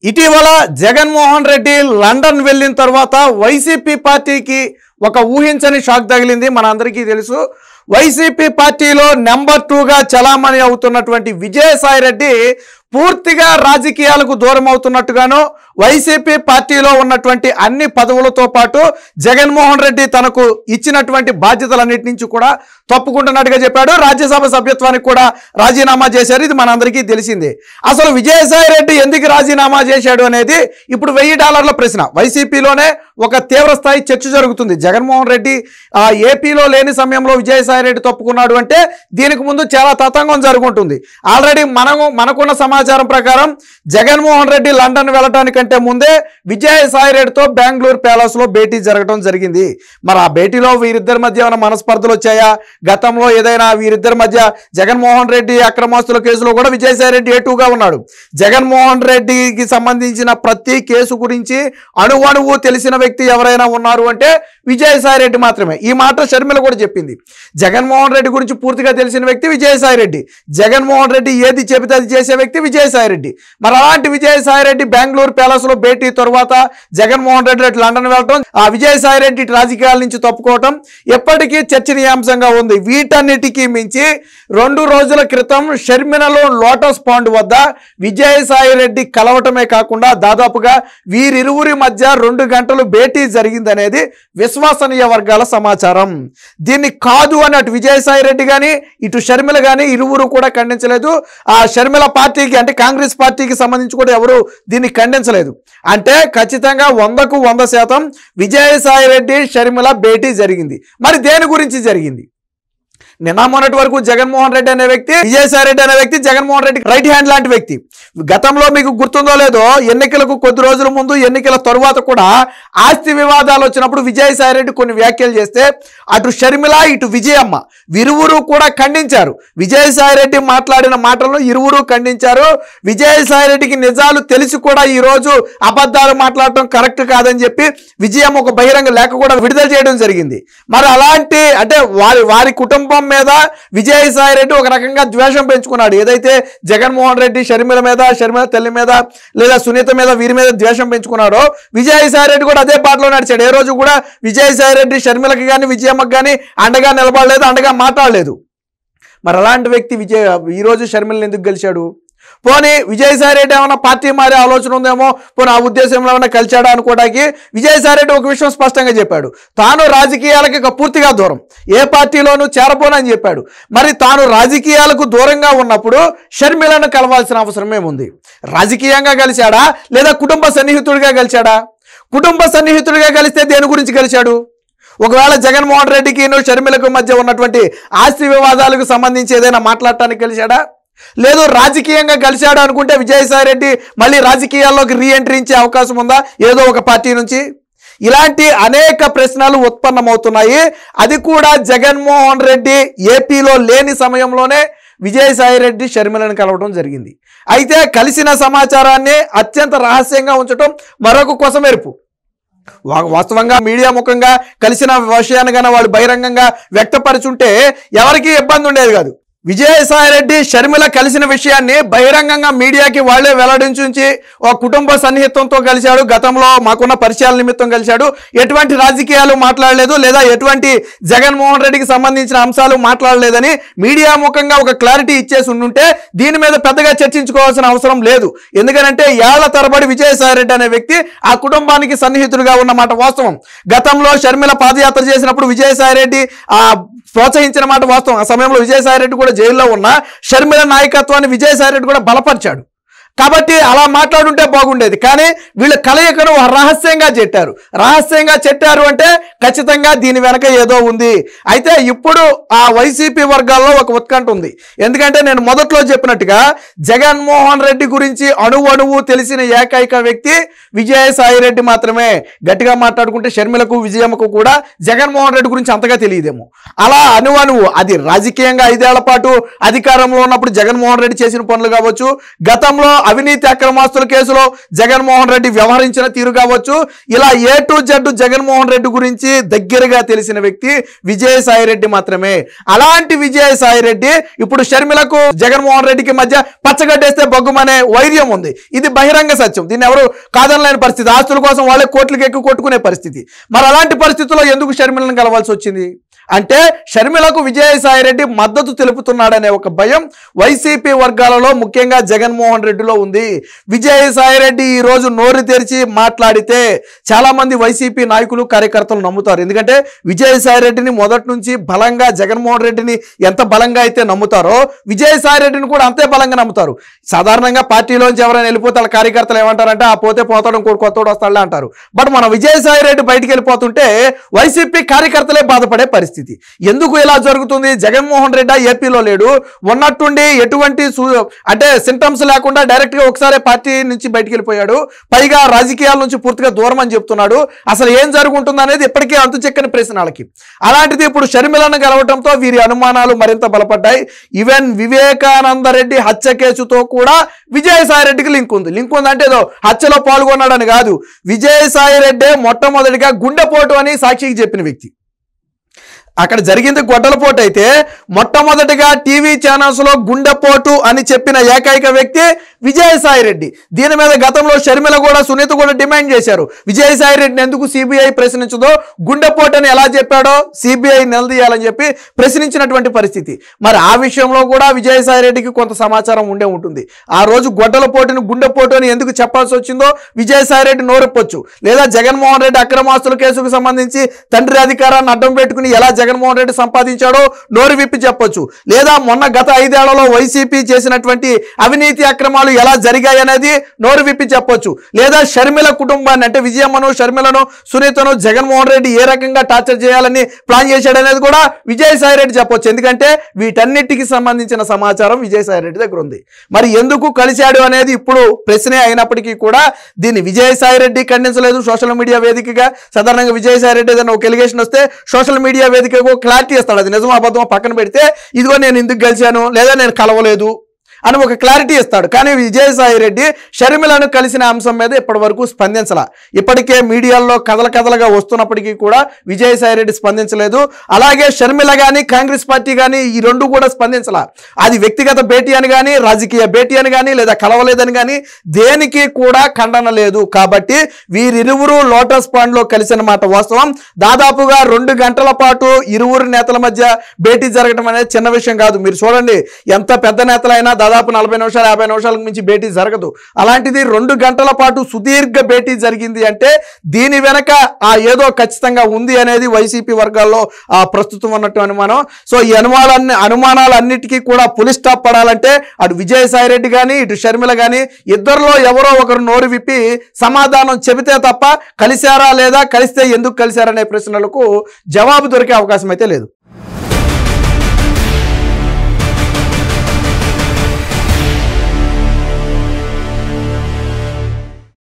ఇటీవల జగన్మోహన్ రెడ్డి లండన్ వెళ్ళిన తర్వాత వైసీపీ పార్టీకి ఒక ఊహించని షాక్ తగిలింది. మనందరికీ తెలుసు, వైసీపీ పార్టీలో నెంబర్ 2గా చలామణి అవుతున్నటువంటి విజయసాయిరెడ్డి పూర్తిగా రాజకీయాలకు దూరం అవుతున్నట్టుగాను, వైసీపీ పార్టీలో ఉన్నటువంటి అన్ని పదవులతో పాటు జగన్మోహన్ రెడ్డి తనకు ఇచ్చినటువంటి బాధ్యతలన్నిటి నుంచి కూడా తప్పుకుంటున్నట్టుగా చెప్పాడు. రాజ్యసభ సభ్యత్వానికి కూడా రాజీనామా చేశారు. ఇది మనందరికీ తెలిసిందే. అసలు విజయసాయిరెడ్డి ఎందుకు రాజీనామా చేశాడు అనేది ఇప్పుడు $1000 ప్రశ్న. వైసీపీలోనే ఒక తీవ్రస్థాయి చర్చ జరుగుతుంది. జగన్మోహన్ రెడ్డి ఏపీలో లేని సమయంలో విజయసాయిరెడ్డి తప్పుకున్నాడు అంటే దీనికి ముందు చాలా తతంగం జరుగుతుంది. ఆల్రెడీ మనకున్న సమాచారం ప్రకారం జగన్మోహన్ రెడ్డి లండన్ వెళ్ళటానికంటే ముందే విజయసాయిరెడ్డితో బెంగళూరు ప్యాలెస్లో భేటీ జరగడం జరిగింది. మరి ఆ భేటీలో వీరిద్దరి మధ్య ఏమైనా మనస్పర్ధలు వచ్చాయా? గతంలో ఏదైనా వీరిద్దరి మధ్య జగన్మోహన్ రెడ్డి అక్రమాస్తుల కేసులో కూడా విజయసాయిరెడ్డి A2గా ఉన్నాడు. జగన్మోహన్ రెడ్డికి సంబంధించిన ప్రతి కేసు గురించి అణువణువు తెలిసిన వ్యక్తి ఎవరైనా ఉన్నారు అంటే విజయసాయిరెడ్డి మాత్రమే. ఈ మాట షర్మిల కూడా చెప్పింది. జగన్మోహన్ రెడ్డి గురించి పూర్తిగా తెలిసిన వ్యక్తి విజయసాయిరెడ్డి. జగన్మోహన్ రెడ్డి ఏది చెబితే అది చేసే వ్యక్తి విజయసాయిరెడ్డి. మరి అలాంటి విజయసాయిరెడ్డి బెంగళూరు ప్యాలెస్లో భేటీ తర్వాత జగన్మోహన్ రెడ్డి లండన్ వెళ్ళటం, ఆ విజయసాయిరెడ్డి రాజకీయాల నుంచి తప్పుకోవటం ఎప్పటికీ చర్చనీయాంశంగా ఉంది. వీటన్నిటికీ మించి 2 రోజుల క్రితం షర్మిలలో లోటస్ పాండ్ వద్ద విజయసాయిరెడ్డి కలవటమే కాకుండా దాదాపుగా వీరిరువురి మధ్య 2 గంటలు భేటీ జరిగిందనేది విశ్వసనీయ వర్గాల సమాచారం. దీన్ని కాదు అని అటు విజయసాయిరెడ్డి కానీ ఇటు షర్మిల కానీ ఇరువురు కూడా ఖండించలేదు. ఆ షర్మిల పార్టీకి అంటే కాంగ్రెస్ పార్టీకి సంబంధించి కూడా ఎవరు దీన్ని ఖండించలేదు. అంటే ఖచ్చితంగా 100కు 100% విజయసాయిరెడ్డి షర్మిల భేటీ జరిగింది. మరి దేని గురించి జరిగింది? నిన్న మొన్నటి వరకు జగన్మోహన్ రెడ్డి అనే వ్యక్తి, విజయసాయిరెడ్డి అనే వ్యక్తి జగన్మోహన్ రెడ్డి రైట్ హ్యాండ్ లాంటి వ్యక్తి. గతంలో మీకు గుర్తుందో లేదో, ఎన్నికలకు కొద్ది రోజుల ముందు ఎన్నికల తరువాత కూడా ఆస్తి వివాదాలు వచ్చినప్పుడు విజయసాయిరెడ్డి కొన్ని వ్యాఖ్యలు చేస్తే అటు షర్మిల ఇటు విజయమ్మ ఇరువురు కూడా ఖండించారు. విజయసాయిరెడ్డి మాట్లాడిన మాటలను ఇరువురు ఖండించారు. విజయసాయిరెడ్డికి నిజాలు తెలిసి కూడా ఈరోజు అబద్ధాలు మాట్లాడటం కరెక్ట్ కాదని చెప్పి విజయమ్మ ఒక బహిరంగ లేఖ కూడా విడుదల చేయడం జరిగింది. మరి అలాంటి అంటే వారి కుటుంబం మీద విజయసాయిరెడ్డి ఒక రకంగా ద్వేషం పెంచుకున్నాడు. ఏదైతే జగన్మోహన్ రెడ్డి షర్మిల మీద, షర్మిల తల్లి మీద లేదా సునీత మీద వీరి మీద ద్వేషం పెంచుకున్నాడో విజయసాయిరెడ్డి కూడా అదే బాటలో నడిచాడు. ఏ రోజు కూడా విజయసాయిరెడ్డి షర్మిలకి కానీ విజయమ్మకి కానీ అండగా నిలబడలేదు, అండగా మాట్లాడలేదు. మరి అలాంటి వ్యక్తి ఈరోజు షర్మిలను ఎందుకు గెలిచాడు? పోనీ విజయసాయిరెడ్డి ఏమైనా పార్టీ మారే ఆలోచన ఉందేమో, పోనీ ఆ ఉద్దేశంలో ఏమైనా కలిచాడా అనుకోవడానికి విజయసాయిరెడ్డి ఒక విషయం స్పష్టంగా చెప్పాడు. తాను రాజకీయాలకి పూర్తిగా దూరం, ఏ పార్టీలోనూ చేరపోనని చెప్పాడు. మరి తాను రాజకీయాలకు దూరంగా ఉన్నప్పుడు షర్మిలను కలవాల్సిన అవసరం ఏముంది? రాజకీయంగా కలిశాడా లేదా కుటుంబ సన్నిహితుడిగా కలిశాడా? కుటుంబ సన్నిహితుడిగా కలిస్తే దేని గురించి కలిశాడు? ఒకవేళ జగన్మోహన్ రెడ్డికి షర్మిలకు మధ్య ఉన్నటువంటి ఆస్తి వివాదాలకు సంబంధించి ఏదైనా మాట్లాడటానికి కలిశాడా? లేదు రాజకీయంగా కలిశాడు అనుకుంటే విజయసాయిరెడ్డి మళ్ళీ రాజకీయాల్లోకి రీఎంట్రీ ఇచ్చే అవకాశం ఉందా ఏదో ఒక పార్టీ నుంచి? ఇలాంటి అనేక ప్రశ్నలు ఉత్పన్నమవుతున్నాయి. అది కూడా జగన్మోహన్ రెడ్డి ఏపీలో లేని సమయంలోనే విజయసాయిరెడ్డి షర్మిలను కలవడం జరిగింది. అయితే కలిసిన సమాచారాన్ని అత్యంత రహస్యంగా ఉంచడం మరొక కొసమెరుపు. వాస్తవంగా మీడియా ముఖంగా కలిసిన విషయాన్ని కన్నా వాళ్ళు బహిరంగంగా వ్యక్తపరుచుంటే ఎవరికీ ఇబ్బంది ఉండేది కాదు. విజయసాయిరెడ్డి షర్మిల కలిసిన విషయాన్ని బహిరంగంగా మీడియాకి వాళ్లే వెల్లడించి ఒక కుటుంబ సన్నిహితంతో కలిశాడు, గతంలో మాకున్న పరిచయాల నిమిత్తం కలిశాడు, ఎటువంటి రాజకీయాలు మాట్లాడలేదు లేదా ఎటువంటి జగన్మోహన్ రెడ్డికి సంబంధించిన అంశాలు మాట్లాడలేదని మీడియా ముఖంగా ఒక క్లారిటీ ఇచ్చేసి ఉండుంటే దీని మీద పెద్దగా చర్చించుకోవాల్సిన అవసరం లేదు. ఎందుకంటే ఏళ్ల తరబడి విజయసాయిరెడ్డి అనే వ్యక్తి ఆ కుటుంబానికి సన్నిహితుడిగా ఉన్నమాట వాస్తవం. గతంలో షర్మిల పాదయాత్ర చేసినప్పుడు విజయసాయిరెడ్డి ప్రోత్సహించిన మాట వాస్తవం. ఆ సమయంలో విజయసాయిరెడ్డి కూడా జైల్లో ఉన్న షర్మిల నాయకత్వాన్ని విజయసాయిరెడ్డి కూడా బలపరిచాడు. కాబట్టి అలా మాట్లాడుంటే బాగుండేది. కానీ వీళ్ళు కలయికను రహస్యంగా చెట్టారు అంటే ఖచ్చితంగా దీని వెనక ఏదో ఉంది. అయితే ఇప్పుడు ఆ వైసీపీ వర్గాల్లో ఒక ఉత్కంఠ ఉంది. ఎందుకంటే నేను మొదట్లో చెప్పినట్టుగా జగన్మోహన్ రెడ్డి గురించి అణువణువు తెలిసిన ఏకైక వ్యక్తి విజయసాయిరెడ్డి మాత్రమే. గట్టిగా మాట్లాడుకుంటే షర్మిలకు విజయమ్మకు కూడా జగన్మోహన్ రెడ్డి గురించి అంతగా తెలియదేమో. అలా అణువణువు అది రాజకీయంగా 5 ఏళ్ల పాటు అధికారంలో ఉన్నప్పుడు జగన్మోహన్ రెడ్డి చేసిన పనులు కావచ్చు, గతంలో అవినీతి అక్రమాస్తుల కేసులో జగన్మోహన్ రెడ్డి వ్యవహరించిన తీరు కావచ్చు, ఇలా A to Z Jaganmohan Reddy గురించి దగ్గరగా తెలిసిన వ్యక్తి విజయసాయిరెడ్డి మాత్రమే. అలాంటి విజయసాయిరెడ్డి ఇప్పుడు షర్మిలకు జగన్మోహన్ రెడ్డికి మధ్య పచ్చగడ్డేస్తే బొగ్గుమనే వైర్యం ఉంది. ఇది బహిరంగ సత్యం, దీన్ని ఎవరు కాదనలేని పరిస్థితి. ఆస్తుల కోసం వాళ్ళే కోట్లకి ఎక్కువ కొట్టుకునే పరిస్థితి. మరి అలాంటి పరిస్థితుల్లో ఎందుకు షర్మిలను కలవాల్సి వచ్చింది అంటే, షర్మిలకు విజయసాయిరెడ్డి మద్దతు తెలుపుతున్నాడనే ఒక భయం వైసీపీ వర్గాలలో ముఖ్యంగా జగన్మోహన్ రెడ్డిలో ఉంది. విజయసాయిరెడ్డి ఈ రోజు నోరు తెరిచి మాట్లాడితే చాలా మంది వైసీపీ నాయకులు కార్యకర్తలు నమ్ముతారు. ఎందుకంటే విజయసాయిరెడ్డిని మొదటి నుంచి బలంగా, జగన్మోహన్ రెడ్డిని ఎంత బలంగా అయితే నమ్ముతారో విజయసాయిరెడ్డిని కూడా అంతే బలంగా నమ్ముతారు. సాధారణంగా పార్టీలోంచి ఎవరైనా వెళ్ళిపోతే వాళ్ళ కార్యకర్తలు ఏమంటారంటే, ఆ పోతే పోతాడు ఇంకోటి కొత్తోడు వస్తాడులే అంటారు. బట్ మన విజయసాయిరెడ్డి బయటికి వెళ్ళిపోతుంటే వైసీపీ కార్యకర్తలే బాధపడే పరిస్థితి. ఎందుకు ఇలా జరుగుతుంది? జగన్మోహన్ రెడ్డి ఏపీలో లేడు, ఉన్నట్టుండి ఎటువంటి అంటే సింటమ్స్ లేకుండా డైరెక్ట్ గా ఒకసారి పార్టీ నుంచి బయటికి వెళ్ళిపోయాడు. పైగా రాజకీయాల నుంచి పూర్తిగా దూరం అని చెప్తున్నాడు. అసలు ఏం జరుగుతుంది అనేది ఇప్పటికే అంతు చెక్కని ప్రశ్నలకి. అలాంటిది ఇప్పుడు షర్మిలను గెలవడంతో వీరి అనుమానాలు మరింత బలపడ్డాయి. ఈవెన్ వివేకానంద రెడ్డి హత్య కేసుతో కూడా విజయసాయిరెడ్డికి లింక్ ఉంది. అంటే ఏదో హత్యలో పాల్గొన్నాడని కాదు, విజయసాయిరెడ్డి మొట్టమొదటిగా గుండెపోటు అని సాక్షికి చెప్పిన వ్యక్తి. అక్కడ జరిగింది గొడ్డలపోటు అయితే మొట్టమొదటిగా టీవీ ఛానల్స్ లో గుండెపోటు అని చెప్పిన ఏకైక వ్యక్తి విజయసాయిరెడ్డి. దీని మీద గతంలో షర్మిల కూడా, సునీత కూడా డిమాండ్ చేశారు, విజయసాయిరెడ్డిని ఎందుకు సిబిఐ ప్రశ్నించదో, గుండెపోటు అని ఎలా చెప్పాడో సిబిఐ నిలదీయాలని చెప్పి ప్రశ్నించినటువంటి పరిస్థితి. మరి ఆ విషయంలో కూడా విజయసాయిరెడ్డికి కొంత సమాచారం ఉండే ఉంటుంది. ఆ రోజు గొడ్డలపోటుని గుండెపోటు అని ఎందుకు చెప్పాల్సి వచ్చిందో విజయసాయిరెడ్డి నోరెప్పొచ్చు. లేదా జగన్మోహన్ రెడ్డి అక్రమాస్తుల కేసుకు సంబంధించి తండ్రి అధికారాన్ని అడ్డం పెట్టుకుని ఎలా జగన్మోహన్ రెడ్డి సంపాదించాడో నోరు విప్పి చెప్పొచ్చు. లేదా మొన్న గత 5 ఏళ్లలో వైసీపీ చేసినటువంటి అవినీతి అక్రమాలు ఎలా జరిగాయి అనేది నోరు విప్పి చెప్పొచ్చు. లేదా షర్మిల కుటుంబాన్ని, అంటే విజయమ్మను, షర్మిలను, సునీతను జగన్మోహన్ రెడ్డి ఏ రకంగా టార్చర్ చేయాలని ప్లాన్ చేశాడు అనేది కూడా విజయసాయిరెడ్డి చెప్పొచ్చు. ఎందుకంటే వీటన్నిటికి సంబంధించిన సమాచారం విజయసాయిరెడ్డి దగ్గర ఉంది. మరి ఎందుకు కలిశాడు అనేది ఇప్పుడు ప్రశ్నే అయినప్పటికీ కూడా దీన్ని విజయసాయిరెడ్డి ఖండించలేదు. సోషల్ మీడియా వేదికగా సాధారణంగా విజయసాయిరెడ్డి ఏదైనా ఒక ఎలిగేషన్ వస్తే సోషల్ మీడియా వేదిక క్లారిటీ ఇస్తాడు. అది నిజమో అబద్ధమో పక్కన పెడితే, ఇదిగో నేను ఎందుకు గెలిచాను లేదా నేను కలవలేదు అని ఒక క్లారిటీ ఇస్తాడు. కానీ విజయసాయిరెడ్డి షర్మిలను కలిసిన అంశం మీద ఇప్పటి వరకు స్పందించాల. ఇప్పటికే మీడియాలో కథలుగా వస్తున్నప్పటికీ కూడా విజయసాయిరెడ్డి స్పందించలేదు. అలాగే షర్మిల కానీ కాంగ్రెస్ పార్టీ కానీ ఈ రెండు కూడా స్పందించాల. అది వ్యక్తిగత భేటీ అని కానీ, రాజకీయ భేటీ అని కానీ, లేదా కలవలేదని కానీ దేనికి కూడా ఖండన లేదు. కాబట్టి వీరిరువురు లోటస్ పాండ్ లో కలిసిన మాట వాస్తవం. దాదాపుగా 2 గంటల పాటు ఇరువురు నేతల మధ్య భేటీ జరగడం అనేది చిన్న విషయం కాదు. మీరు చూడండి, ఎంత పెద్ద నేతలైనా దాదాపు 40 నిమిషాలు 50 నిమిషాలకు మించి భేటీ జరగదు. అలాంటిది 2 గంటల పాటు సుదీర్ఘ భేటీ జరిగింది అంటే దీని వెనక ఏదో ఖచ్చితంగా ఉంది అనేది వైసీపీ వర్గాల్లో ప్రస్తుతం ఉన్నట్టు అనుమానం. సో ఈ అనుమానాలన్నిటికీ కూడా పులి స్టాప్ పడాలంటే అటు విజయసాయిరెడ్డి కానీ ఇటు షర్మిల కానీ ఇద్దరిలో ఎవరో ఒకరు నోరు విప్పి సమాధానం చెబితే తప్ప కలిశారా లేదా, కలిస్తే ఎందుకు కలిశారనే ప్రశ్నలకు జవాబు దొరికే అవకాశం అయితే లేదు.